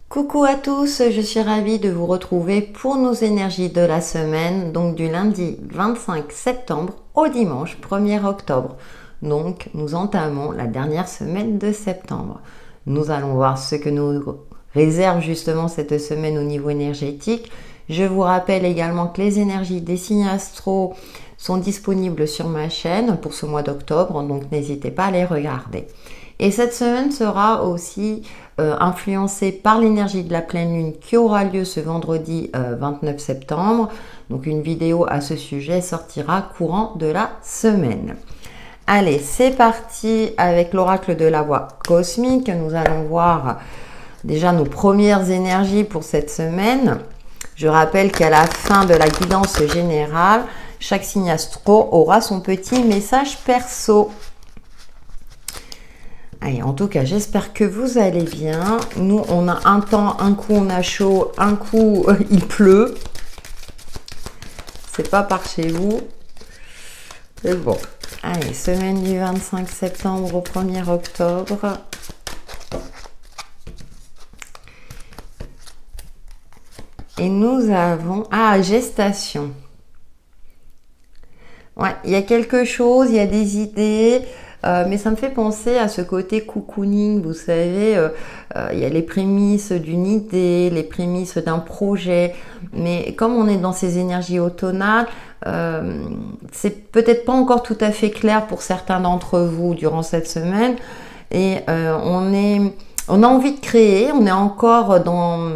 Coucou à tous, je suis ravie de vous retrouver pour nos énergies de la semaine, donc du lundi 25 septembre au dimanche 1er octobre. Donc nous entamons la dernière semaine de septembre. Nous allons voir ce que nous réserve justement cette semaine au niveau énergétique. Je vous rappelle également que les énergies des signes astro sont disponibles sur ma chaîne pour ce mois d'octobre, donc n'hésitez pas à les regarder. Et cette semaine sera aussi influencée par l'énergie de la pleine lune qui aura lieu ce vendredi 29 septembre. Donc une vidéo à ce sujet sortira courant de la semaine. Allez, c'est parti avec l'oracle de la voix cosmique. Nous allons voir déjà nos premières énergies pour cette semaine. Je rappelle qu'à la fin de la guidance générale, chaque signe astro aura son petit message perso. Allez, en tout cas, j'espère que vous allez bien. Nous, on a un temps, un coup on a chaud, un coup il pleut. C'est pas par chez vous. C'est bon. Allez, semaine du 25 septembre au 1er octobre. Et nous avons... Ah, gestation. Ouais, il y a quelque chose, il y a des idées... mais ça me fait penser à ce côté cocooning, vous savez, il y a les prémices d'une idée, les prémices d'un projet, mais comme on est dans ces énergies automnales, c'est peut-être pas encore tout à fait clair pour certains d'entre vous durant cette semaine, et on a envie de créer, on est encore dans,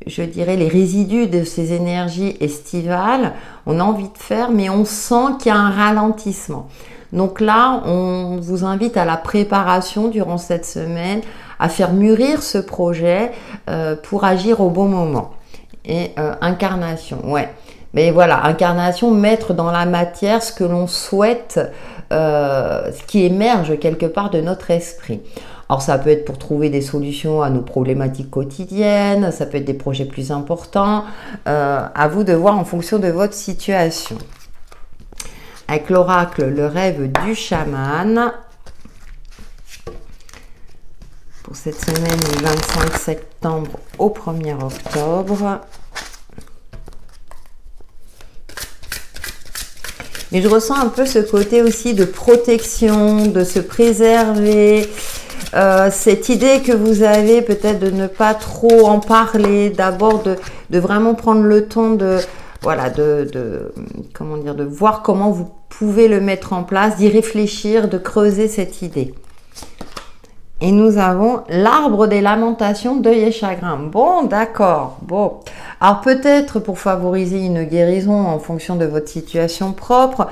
je dirais, les résidus de ces énergies estivales, on a envie de faire, mais on sent qu'il y a un ralentissement. Donc là, on vous invite à la préparation durant cette semaine, à faire mûrir ce projet pour agir au bon moment. Et incarnation, ouais. Mais voilà, incarnation, mettre dans la matière ce que l'on souhaite, ce qui émerge quelque part de notre esprit. Alors ça peut être pour trouver des solutions à nos problématiques quotidiennes, ça peut être des projets plus importants, à vous de voir en fonction de votre situation. Avec l'oracle, le rêve du chaman. Pour cette semaine du 25 septembre au 1er octobre. Et je ressens un peu ce côté aussi de protection, de se préserver. Cette idée que vous avez peut-être de ne pas trop en parler, d'abord de vraiment prendre le temps de... Voilà, comment dire, de voir comment vous pouvez le mettre en place, d'y réfléchir, de creuser cette idée. Et nous avons l'arbre des lamentations, deuil et chagrin. Bon, d'accord. Bon. Alors peut-être pour favoriser une guérison en fonction de votre situation propre,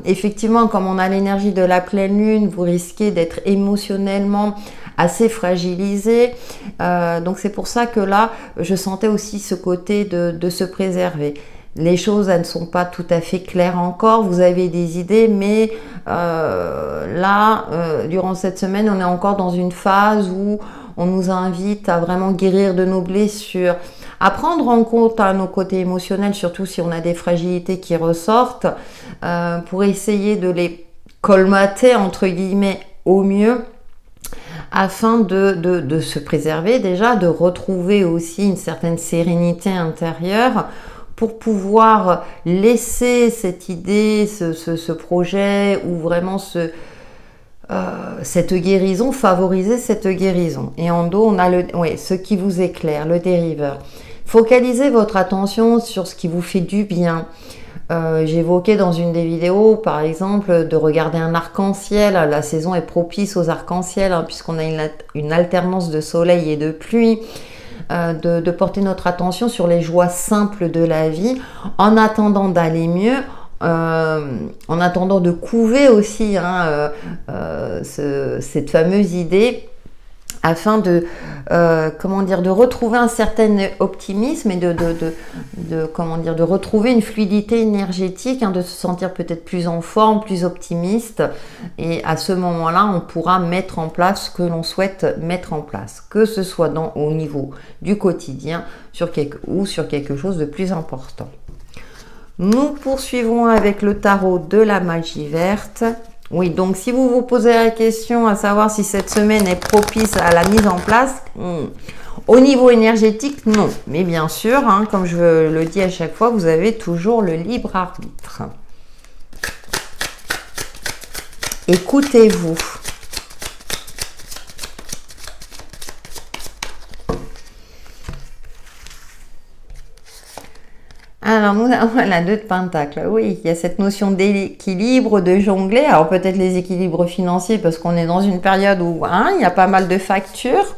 effectivement, comme on a l'énergie de la pleine lune, vous risquez d'être émotionnellement assez fragilisé, donc c'est pour ça que là je sentais aussi ce côté de se préserver. Les choses, elles ne sont pas tout à fait claires encore, vous avez des idées, mais là durant cette semaine on est encore dans une phase où on nous invite à vraiment guérir de nos blessures, à prendre en compte nos côtés émotionnels, surtout si on a des fragilités qui ressortent, pour essayer de les colmater entre guillemets au mieux, afin de se préserver déjà, de retrouver aussi une certaine sérénité intérieure pour pouvoir laisser cette idée, ce projet ou vraiment cette guérison, favoriser cette guérison. Et en dos, on a ce qui vous éclaire, le dériveur. Focalisez votre attention sur ce qui vous fait du bien. J'évoquais dans une des vidéos, par exemple, de regarder un arc-en-ciel. La saison est propice aux arcs-en-ciel, puisqu'on a une alternance de soleil et de pluie. De porter notre attention sur les joies simples de la vie, en attendant d'aller mieux, en attendant de couver aussi cette fameuse idée, afin de retrouver un certain optimisme et de retrouver une fluidité énergétique, de se sentir peut-être plus en forme, plus optimiste. Et à ce moment-là, on pourra mettre en place ce que l'on souhaite mettre en place, que ce soit au niveau du quotidien ou sur quelque chose de plus important. Nous poursuivrons avec le tarot de la magie verte. Oui, donc si vous vous posez la question à savoir si cette semaine est propice à la mise en place, au niveau énergétique, non. Mais bien sûr, hein, comme je le dis à chaque fois, vous avez toujours le libre arbitre. Écoutez-vous. Alors, nous avons la 2 de Pentacle. Oui, il y a cette notion d'équilibre, de jongler. Alors, peut-être les équilibres financiers, parce qu'on est dans une période où il y a pas mal de factures.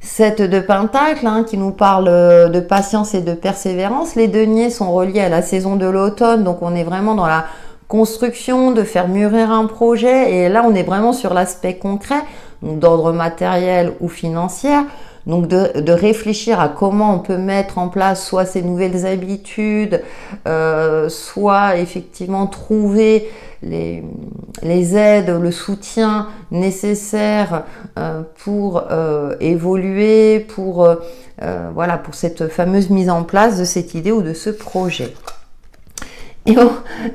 7 de Pentacle, qui nous parle de patience et de persévérance. Les deniers sont reliés à la saison de l'automne, donc on est vraiment dans la construction, de faire mûrir un projet. Et là, on est vraiment sur l'aspect concret, d'ordre matériel ou financier. Donc de réfléchir à comment on peut mettre en place soit ces nouvelles habitudes, soit effectivement trouver les aides, le soutien nécessaire pour évoluer, pour cette fameuse mise en place de cette idée ou de ce projet. Et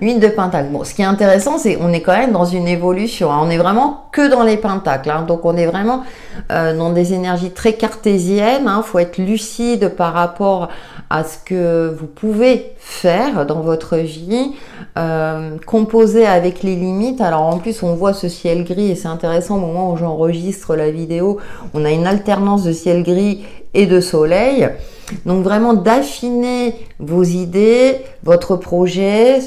8 de Pentacle. Bon, ce qui est intéressant, c'est qu'on est quand même dans une évolution. On est vraiment que dans les Pentacles. Donc, on est vraiment dans des énergies très cartésiennes. Il faut être lucide par rapport à ce que vous pouvez faire dans votre vie. Composer avec les limites. Alors, en plus, on voit ce ciel gris et c'est intéressant au moment où j'enregistre la vidéo. On a une alternance de ciel gris et de soleil. Donc vraiment d'affiner vos idées, votre projet,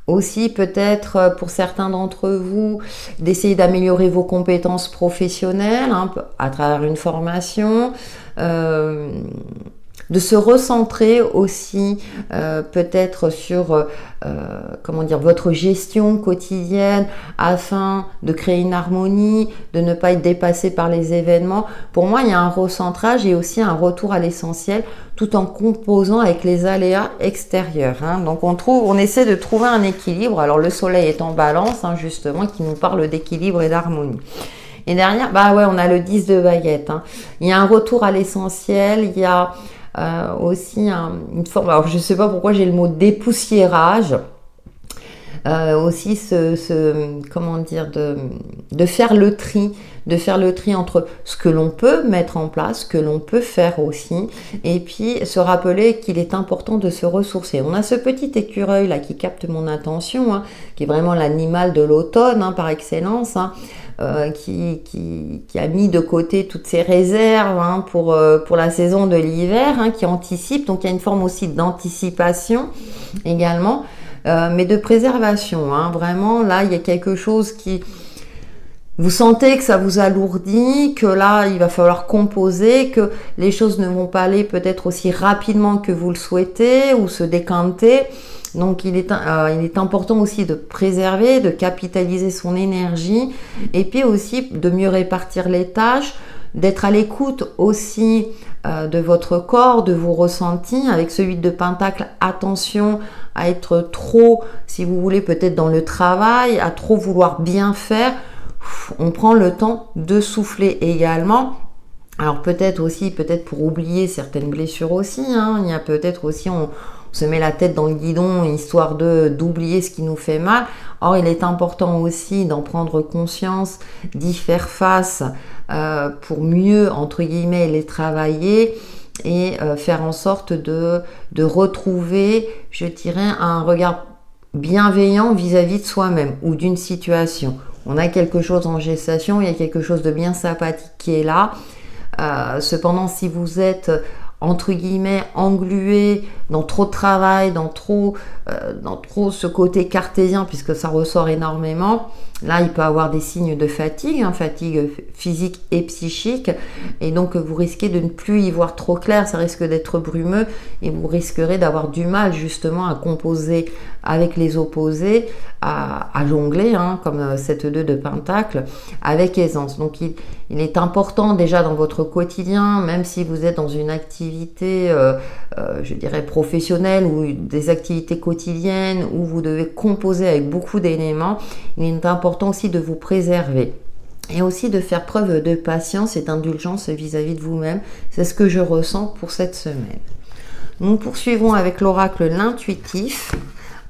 aussi peut-être pour certains d'entre vous d'essayer d'améliorer vos compétences professionnelles à travers une formation, de se recentrer aussi peut-être sur votre gestion quotidienne afin de créer une harmonie, de ne pas être dépassé par les événements. Pour moi, il y a un recentrage et aussi un retour à l'essentiel tout en composant avec les aléas extérieurs. Donc on essaie de trouver un équilibre. Alors le soleil est en balance justement qui nous parle d'équilibre et d'harmonie. Et derrière, on a le 10 de baguette. Il y a un retour à l'essentiel, il y a aussi une forme, alors je ne sais pas pourquoi j'ai le mot dépoussiérage, aussi de faire le tri, entre ce que l'on peut mettre en place, ce que l'on peut faire aussi, et puis se rappeler qu'il est important de se ressourcer. On a ce petit écureuil là qui capte mon attention, qui est vraiment l'animal de l'automne par excellence, qui a mis de côté toutes ses réserves pour la saison de l'hiver, qui anticipe. Donc il y a une forme aussi d'anticipation également, mais de préservation. Vraiment, là, il y a quelque chose qui... Vous sentez que ça vous alourdit, que là, il va falloir composer, que les choses ne vont pas aller peut-être aussi rapidement que vous le souhaitez ou se décanter. Donc, il est important aussi de préserver, de capitaliser son énergie et puis aussi de mieux répartir les tâches, d'être à l'écoute aussi de votre corps, de vos ressentis. Avec ce 8 de Pentacle, attention à être trop, si vous voulez, peut-être dans le travail, à trop vouloir bien faire. On prend le temps de souffler également. Alors peut-être pour oublier certaines blessures aussi. Il y a peut-être aussi, on se met la tête dans le guidon histoire d'oublier ce qui nous fait mal. Or, il est important aussi d'en prendre conscience, d'y faire face pour mieux, entre guillemets, les travailler et faire en sorte de retrouver, je dirais, un regard bienveillant vis-à-vis de soi-même ou d'une situation. On a quelque chose en gestation, il y a quelque chose de bien sympathique qui est là. Cependant, si vous êtes entre guillemets englué dans trop de travail, dans trop ce côté cartésien, puisque ça ressort énormément, là il peut avoir des signes de fatigue, fatigue physique et psychique, et donc vous risquez de ne plus y voir trop clair, ça risque d'être brumeux et vous risquerez d'avoir du mal justement à composer avec les opposés, à jongler, comme cette 2 de Pentacle, avec aisance. Donc il est important déjà dans votre quotidien, même si vous êtes dans une activité, je dirais professionnelle ou des activités quotidiennes où vous devez composer avec beaucoup d'éléments, il est important aussi de vous préserver. Et aussi de faire preuve de patience et d'indulgence vis-à-vis de vous-même. C'est ce que je ressens pour cette semaine. Nous poursuivons avec l'oracle l'intuitif.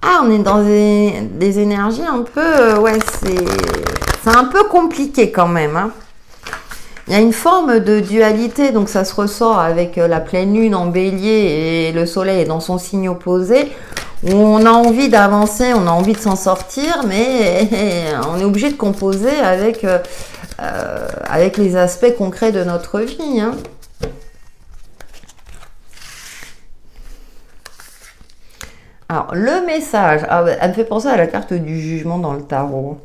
Ah, on est dans des énergies un peu... ouais, c'est un peu compliqué quand même. Hein. Il y a une forme de dualité, donc ça se ressort avec la pleine lune en bélier et le soleil est dans son signe opposé, où on a envie d'avancer, on a envie de s'en sortir, mais on est obligé de composer avec les aspects concrets de notre vie. Hein. Alors, le message, elle me fait penser à la carte du jugement dans le tarot.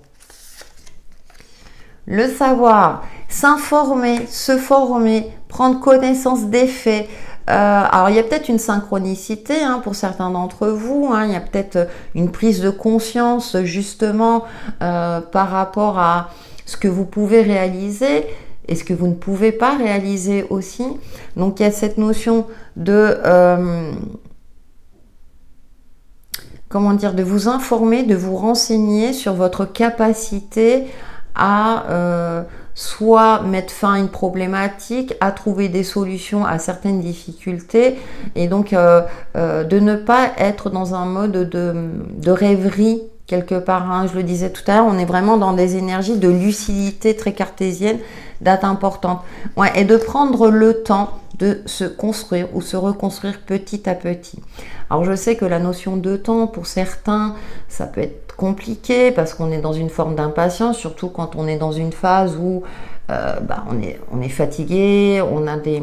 Le savoir, s'informer, se former, prendre connaissance des faits. Alors, il y a peut-être une synchronicité hein, pour certains d'entre vous. Hein, il y a peut-être une prise de conscience justement par rapport à ce que vous pouvez réaliser et ce que vous ne pouvez pas réaliser aussi. Donc, il y a cette notion de... comment dire, de vous informer, de vous renseigner sur votre capacité à soit mettre fin à une problématique, à trouver des solutions à certaines difficultés et donc de ne pas être dans un mode de rêverie quelque part. Hein. Je le disais tout à l'heure, on est vraiment dans des énergies de lucidité très cartésienne, date importante. Ouais, et de prendre le temps de se construire ou se reconstruire petit à petit. Alors je sais que la notion de temps, pour certains, ça peut être compliqué parce qu'on est dans une forme d'impatience, surtout quand on est dans une phase où on est fatigué, on a des...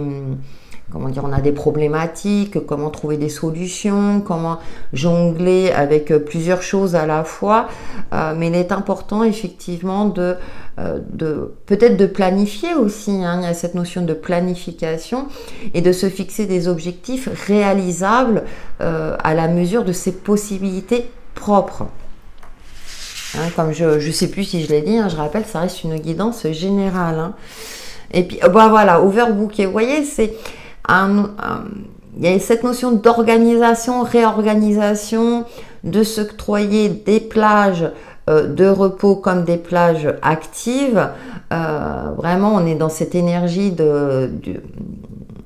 comment dire, on a des problématiques, comment trouver des solutions, comment jongler avec plusieurs choses à la fois. Mais il est important effectivement de peut-être de planifier aussi. Hein, il y a cette notion de planification et de se fixer des objectifs réalisables à la mesure de ses possibilités propres. Hein, comme je ne sais plus si je l'ai dit, hein, je rappelle, ça reste une guidance générale. Hein. Et puis voilà, overbooké. Vous voyez, c'est... il y a cette notion d'organisation, réorganisation, de s'octroyer des plages de repos comme des plages actives. Vraiment, on est dans cette énergie de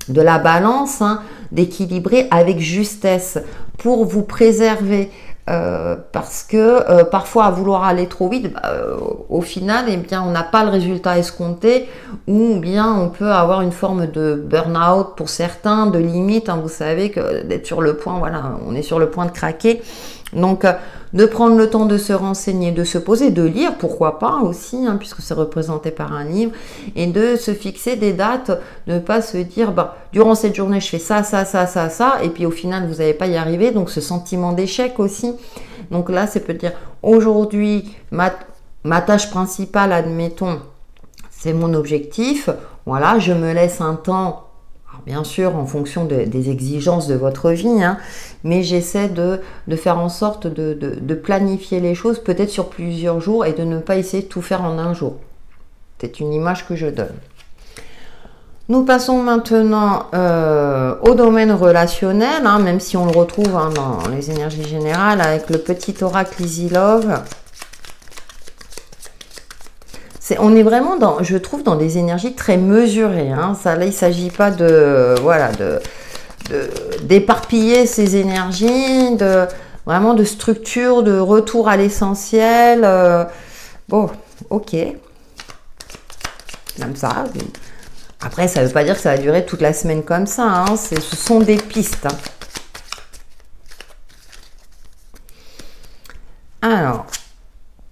la balance, hein, d'équilibrer avec justesse pour vous préserver. Parce que parfois à vouloir aller trop vite, au final, eh bien, on n'a pas le résultat escompté ou bien on peut avoir une forme de burn-out pour certains, de limite. Hein, vous savez que d'être sur le point, voilà, on est sur le point de craquer. Donc, de prendre le temps de se renseigner, de se poser, de lire, pourquoi pas aussi, hein, puisque c'est représenté par un livre, et de se fixer des dates, de ne pas se dire, durant cette journée, je fais ça, et puis au final, vous n'allez pas y arriver, donc ce sentiment d'échec aussi. Donc là, c'est peut-être dire, aujourd'hui, ma tâche principale, admettons, c'est mon objectif, voilà, je me laisse un temps. Bien sûr, en fonction des exigences de votre vie, hein, mais j'essaie de faire en sorte de planifier les choses, peut-être sur plusieurs jours, et de ne pas essayer de tout faire en un jour. C'est une image que je donne. Nous passons maintenant au domaine relationnel, hein, même si on le retrouve hein, dans les énergies générales, avec le petit oracle Easy Love. On est vraiment dans, je trouve, dans des énergies très mesurées. Hein. Ça, là, il ne s'agit pas d'éparpiller ces énergies, vraiment de structure, de retour à l'essentiel. Bon, ok. Comme ça. Après, ça ne veut pas dire que ça va durer toute la semaine comme ça. Hein. Ce sont des pistes. Hein. Alors...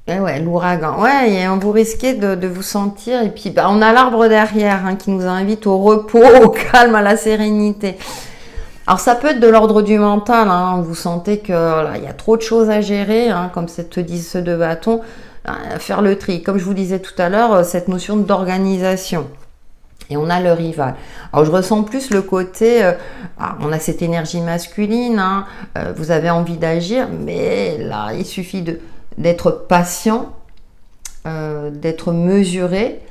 Et ouais, l'ouragan. Ouais, et vous risquez de vous sentir. Et puis, on a l'arbre derrière hein, qui nous invite au repos, au calme, à la sérénité. Alors, ça peut être de l'ordre du mental. Hein, vous sentez que là, il y a trop de choses à gérer, hein, comme cette 10 de bâton. Faire le tri. Comme je vous disais tout à l'heure, cette notion d'organisation. Et on a le rival. Alors, je ressens plus le côté... on a cette énergie masculine. Hein, vous avez envie d'agir, mais là, il suffit d'être patient, d'être mesuré,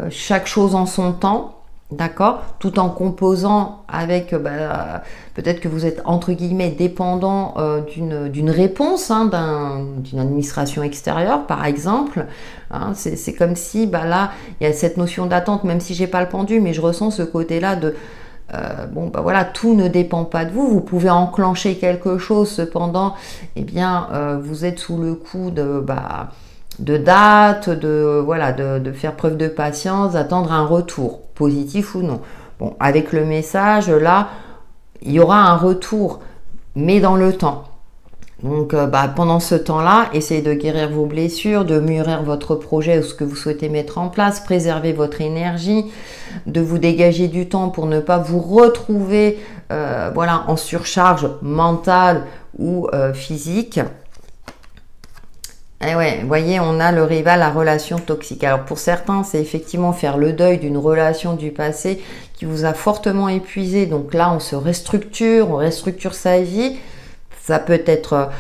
chaque chose en son temps, d'accord, tout en composant avec, peut-être que vous êtes entre guillemets dépendant d'une réponse, hein, d'une administration extérieure, par exemple. Hein, c'est comme si, là, il y a cette notion d'attente, même si j'ai pas le pendu, mais je ressens ce côté-là bon, bah voilà, tout ne dépend pas de vous. Vous pouvez enclencher quelque chose, cependant, eh bien, vous êtes sous le coup de date, voilà, de faire preuve de patience, d'attendre un retour, positif ou non. Bon, avec le message, là, il y aura un retour, mais dans le temps. Donc, pendant ce temps-là, essayez de guérir vos blessures, de mûrir votre projet ou ce que vous souhaitez mettre en place, préserver votre énergie, de vous dégager du temps pour ne pas vous retrouver voilà, en surcharge mentale ou physique. Et ouais, vous voyez, on a le rival, la relation toxique. Alors pour certains, c'est effectivement faire le deuil d'une relation du passé qui vous a fortement épuisé. Donc là, on restructure sa vie. Ça peut être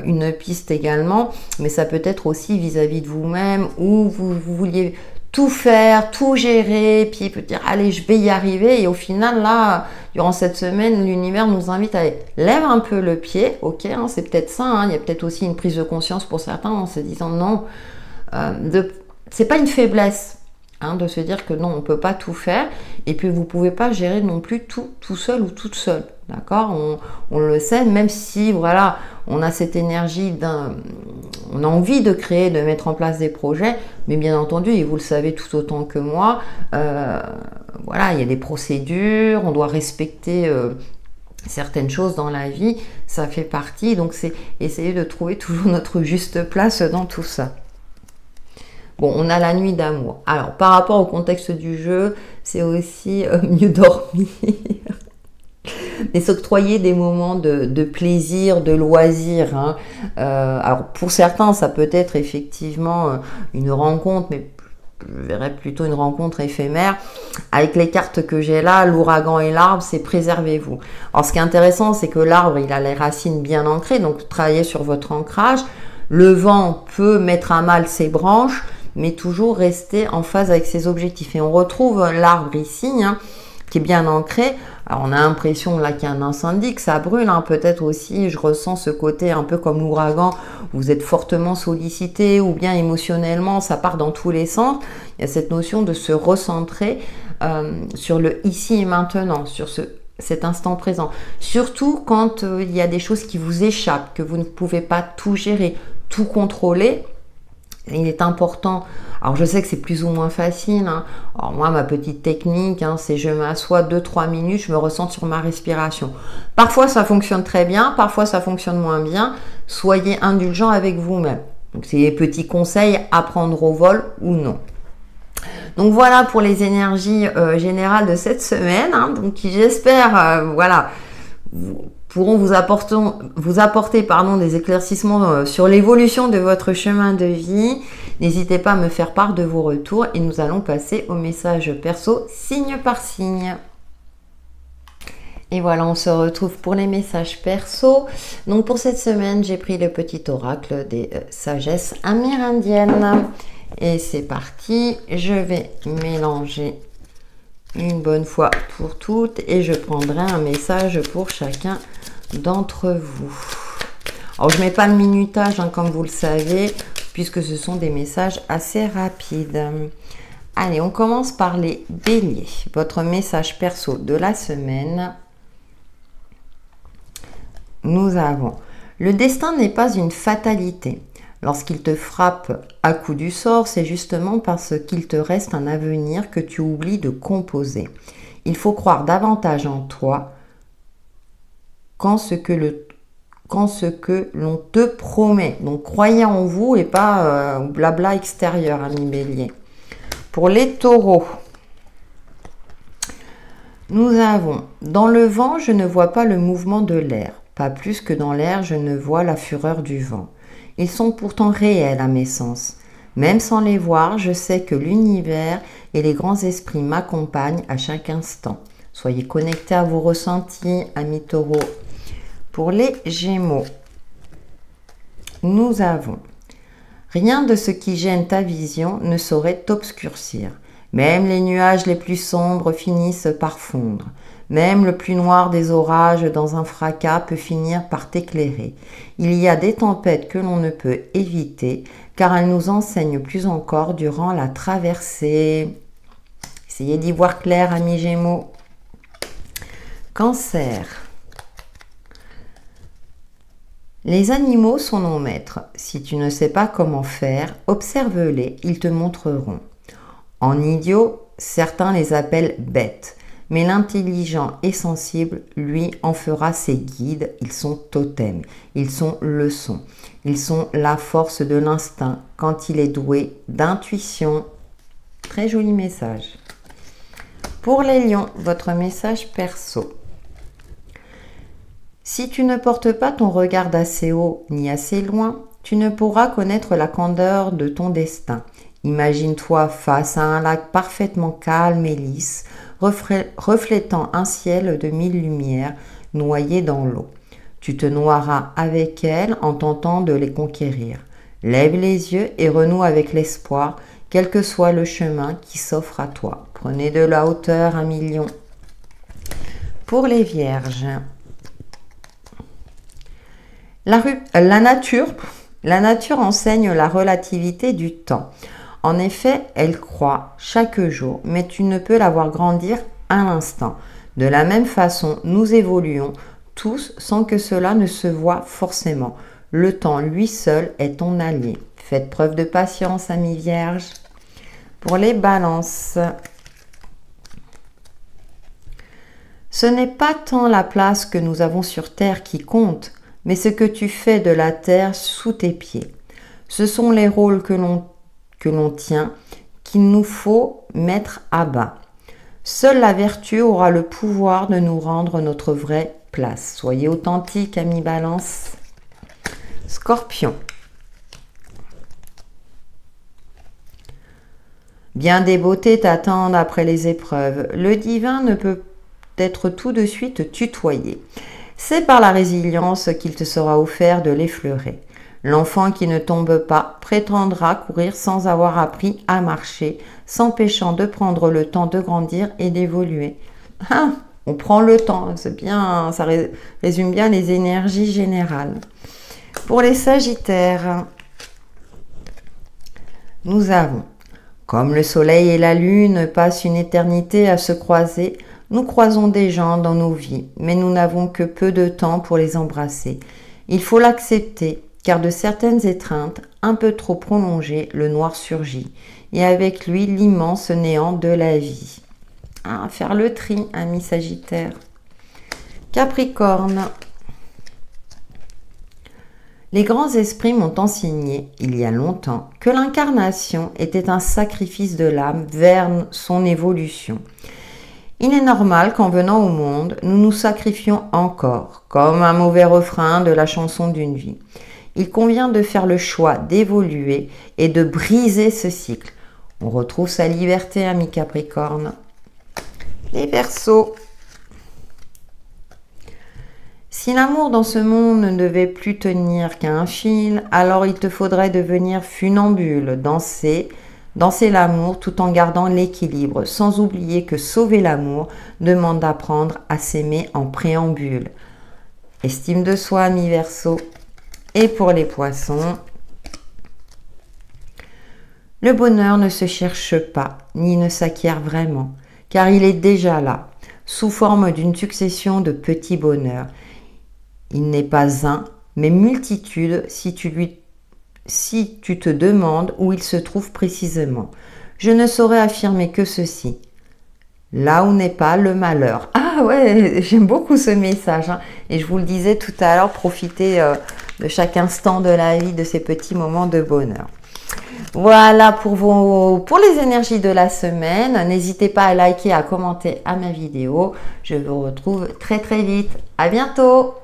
une piste également, mais ça peut être aussi vis-à-vis de vous-même, où vous vouliez tout faire, tout gérer, puis peut dire allez, je vais y arriver. Et au final, là, durant cette semaine, l'univers nous invite à aller lève un peu le pied, ok, hein, c'est peut-être ça. Hein, il y a peut-être aussi une prise de conscience pour certains en se disant non, c'est pas une faiblesse. Hein, de se dire que non, on ne peut pas tout faire, et puis vous ne pouvez pas gérer non plus tout seul ou toute seule, d'accord, on le sait, même si, voilà, on a cette énergie, on a envie de créer, de mettre en place des projets, mais bien entendu, et vous le savez tout autant que moi, voilà, il y a des procédures, on doit respecter certaines choses dans la vie, ça fait partie, donc c'est essayer de trouver toujours notre juste place dans tout ça. Bon, on a la nuit d'amour. Alors, par rapport au contexte du jeu, c'est aussi mieux dormir. Mais s'octroyer des moments de plaisir, de loisir. Hein. Alors, pour certains, ça peut être effectivement une rencontre, mais je verrais plutôt une rencontre éphémère. Avec les cartes que j'ai là, l'ouragan et l'arbre, c'est préservez-vous. Alors, ce qui est intéressant, c'est que l'arbre, il a les racines bien ancrées, donc travaillez sur votre ancrage. Le vent peut mettre à mal ses branches, mais toujours rester en phase avec ses objectifs. Et on retrouve l'arbre ici, hein, qui est bien ancré. Alors on a l'impression là qu'il y a un incendie, que ça brûle, hein. Peut-être aussi, je ressens ce côté un peu comme l'ouragan, vous êtes fortement sollicité ou bien émotionnellement, ça part dans tous les sens. Il y a cette notion de se recentrer sur le ici et maintenant, sur cet instant présent. Surtout quand il y a des choses qui vous échappent, que vous ne pouvez pas tout gérer, tout contrôler. Il est important, alors je sais que c'est plus ou moins facile, hein. Alors moi ma petite technique, hein, c'est je m'assois 2-3 minutes, je me ressens sur ma respiration. Parfois ça fonctionne très bien, parfois ça fonctionne moins bien, soyez indulgent avec vous-même. Donc c'est des petits conseils à prendre au vol ou non. Donc voilà pour les énergies générales de cette semaine, hein, donc j'espère, voilà, pourront vous apporter des éclaircissements sur l'évolution de votre chemin de vie. N'hésitez pas à me faire part de vos retours et nous allons passer au message perso signe par signe. Et voilà, on se retrouve pour les messages perso. Donc pour cette semaine, j'ai pris le petit oracle des sagesses amérindiennes. Et c'est parti, je vais mélanger une bonne fois pour toutes et je prendrai un message pour chacun d'entre vous. Alors je mets pas le minutage, hein, comme vous le savez, puisque ce sont des messages assez rapides. Allez, on commence par les béliers. Votre message perso de la semaine. Nous avons: le destin n'est pas une fatalité. Lorsqu'il te frappe à coup du sort, c'est justement parce qu'il te reste un avenir que tu oublies de composer. Il faut croire davantage en toi qu'en ce que l'on te promet. Donc croyez en vous et pas blabla extérieur, ami bélier. Pour les taureaux, nous avons: dans le vent, je ne vois pas le mouvement de l'air. Pas plus que dans l'air, je ne vois la fureur du vent. Ils sont pourtant réels à mes sens. Même sans les voir, je sais que l'univers et les grands esprits m'accompagnent à chaque instant. Soyez connectés à vos ressentis, amis taureaux. Pour les gémeaux, nous avons: rien de ce qui gêne ta vision ne saurait t'obscurcir. Même les nuages les plus sombres finissent par fondre. Même le plus noir des orages dans un fracas peut finir par t'éclairer. Il y a des tempêtes que l'on ne peut éviter, car elles nous enseignent plus encore durant la traversée. Essayez d'y voir clair, amis Gémeaux. Cancer. Les animaux sont nos maîtres. Si tu ne sais pas comment faire, observe-les, ils te montreront. En idiot, certains les appellent bêtes, mais l'intelligent et sensible, lui, en fera ses guides. Ils sont totems, ils sont leçons, ils sont la force de l'instinct quand il est doué d'intuition. Très joli message. Pour les lions, votre message perso. Si tu ne portes pas ton regard assez haut ni assez loin, tu ne pourras connaître la candeur de ton destin. Imagine-toi face à un lac parfaitement calme et lisse, reflétant un ciel de 1000 lumières noyé dans l'eau. Tu te noieras avec elles en tentant de les conquérir. Lève les yeux et renoue avec l'espoir, quel que soit le chemin qui s'offre à toi. Prenez de la hauteur, 1 million. Pour les vierges, la nature enseigne la relativité du temps. En effet, elle croît chaque jour, mais tu ne peux la voir grandir à l'instant. De la même façon, nous évoluons tous sans que cela ne se voie forcément. Le temps, lui seul, est ton allié. Faites preuve de patience, amis vierges. Pour les balances, ce n'est pas tant la place que nous avons sur terre qui compte, mais ce que tu fais de la terre sous tes pieds. Ce sont les rôles que l'on tient qu'il nous faut mettre à bas. Seule la vertu aura le pouvoir de nous rendre notre vraie place. Soyez authentiques, amis Balance. Scorpion. Bien des beautés t'attendent après les épreuves. Le divin ne peut être tout de suite tutoyé. C'est par la résilience qu'il te sera offert de l'effleurer. L'enfant qui ne tombe pas prétendra courir sans avoir appris à marcher, s'empêchant de prendre le temps de grandir et d'évoluer. Ah, on prend le temps, c'est bien, ça résume bien les énergies générales. Pour les Sagittaires, nous avons, comme le soleil et la lune passent une éternité à se croiser, nous croisons des gens dans nos vies, mais nous n'avons que peu de temps pour les embrasser. Il faut l'accepter, car de certaines étreintes un peu trop prolongées, le noir surgit, et avec lui l'immense néant de la vie. Ah, faire le tri, ami Sagittaire. Capricorne. Les grands esprits m'ont enseigné, il y a longtemps, que l'incarnation était un sacrifice de l'âme vers son évolution. Il est normal qu'en venant au monde, nous nous sacrifions encore, comme un mauvais refrain de la chanson d'une vie. Il convient de faire le choix d'évoluer et de briser ce cycle. On retrouve sa liberté, ami Capricorne. Les Verseaux. Si l'amour dans ce monde ne devait plus tenir qu'à un fil, alors il te faudrait devenir funambule, danser l'amour tout en gardant l'équilibre, sans oublier que sauver l'amour demande d'apprendre à s'aimer en préambule. Estime de soi, ami Verseau. Et pour les Poissons, le bonheur ne se cherche pas, ni ne s'acquiert vraiment, car il est déjà là, sous forme d'une succession de petits bonheurs. Il n'est pas un, mais multitude si tu te demandes où il se trouve précisément. Je ne saurais affirmer que ceci. Là où n'est pas le malheur. Ah ouais, j'aime beaucoup ce message. Hein. Et je vous le disais tout à l'heure, profitez de chaque instant de la vie, de ces petits moments de bonheur. Voilà pour les énergies de la semaine. N'hésitez pas à liker, à commenter à ma vidéo. Je vous retrouve très très vite. À bientôt.